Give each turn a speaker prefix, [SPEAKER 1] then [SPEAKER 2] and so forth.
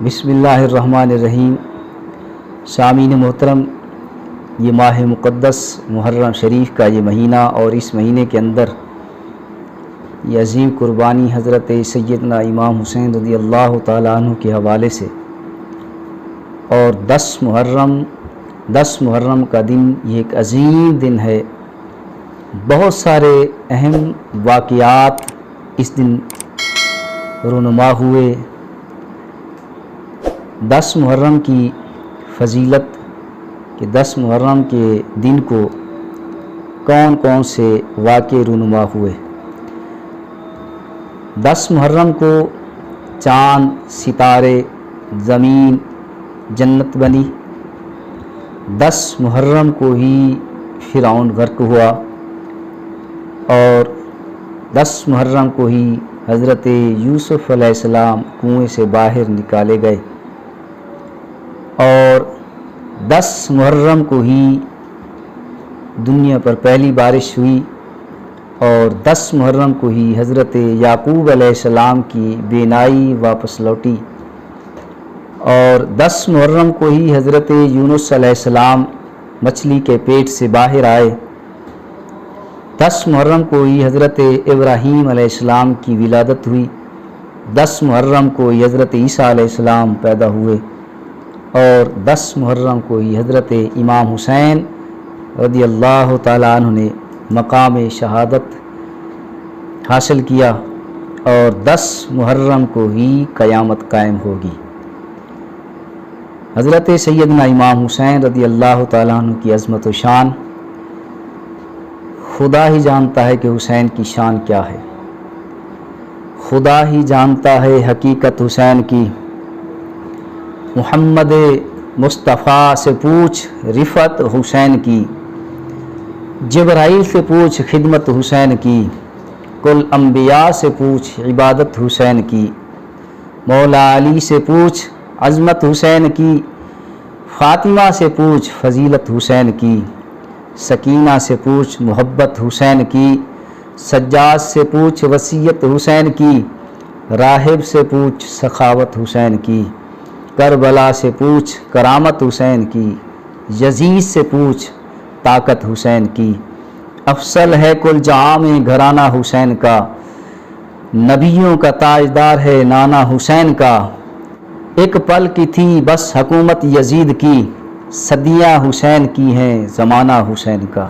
[SPEAKER 1] بسم اللہ الرحمن الرحیم۔ سامعین محترم، یہ ماہ مقدس محرم شریف کا یہ مہینہ اور اس مہینے کے اندر یہ عظیم قربانی حضرت سیدنا امام حسین رضی اللہ تعالیٰ عنہ کے حوالے سے اور 10 محرم کا دن یہ ایک عظیم دن ہے۔ بہت سارے اہم واقعات اس دن رونما ہوئے۔ 10 محرم کی فضیلت کہ 10 محرم کے دن کو کون کون سے واقعے رونما ہوئے۔ 10 محرم کو چاند، ستارے، زمین جنت بنی۔ 10 محرم کو ہی فرعون غرق ہوا اور 10 محرم کو ہی حضرت یوسف علیہ السلام کنویں سے باہر نکالے گئے اور 10 محرم کو ہی دنیا پر پہلی بارش ہوئی اور 10 محرم کو ہی حضرت یعقوب علیہ السلام کی بینائی واپس لوٹی اور 10 محرم کو ہی حضرت یونس علیہ السلام مچھلی کے پیٹ سے باہر آئے۔ 10 محرم کو ہی حضرت ابراہیم علیہ السلام کی ولادت ہوئی۔ 10 محرم کو ہی حضرت عیسیٰ علیہ السلام پیدا ہوئے اور 10 محرم کو ہی حضرت امام حسین رضی اللہ تعالیٰ عنہ نے مقام شہادت حاصل کیا اور 10 محرم کو ہی قیامت قائم ہوگی۔ حضرت سیدنا امام حسین رضی اللہ تعالیٰ عنہ کی عظمت و شان خدا ہی جانتا ہے کہ حسین کی شان کیا ہے۔ خدا ہی جانتا ہے حقیقت حسین کی۔ محمد مصطفیٰ سے پوچھ رفعت حسین کی، جبرائیل سے پوچھ خدمت حسین کی، کل انبیاء سے پوچھ عبادت حسین کی، مولا علی سے پوچھ عظمت حسین کی، فاطمہ سے پوچھ فضیلت حسین کی، سکینہ سے پوچھ محبت حسین کی، سجاد سے پوچھ وصیت حسین کی، راہب سے پوچھ سخاوت حسین کی، کربلا سے پوچھ کرامت حسین کی، یزید سے پوچھ طاقت حسین کی۔ افضل ہے کل جہاں میں گھرانہ حسین کا، نبیوں کا تاجدار ہے نانا حسین کا۔ ایک پل کی تھی بس حکومت یزید کی، صدیاں حسین کی ہیں زمانہ حسین کا۔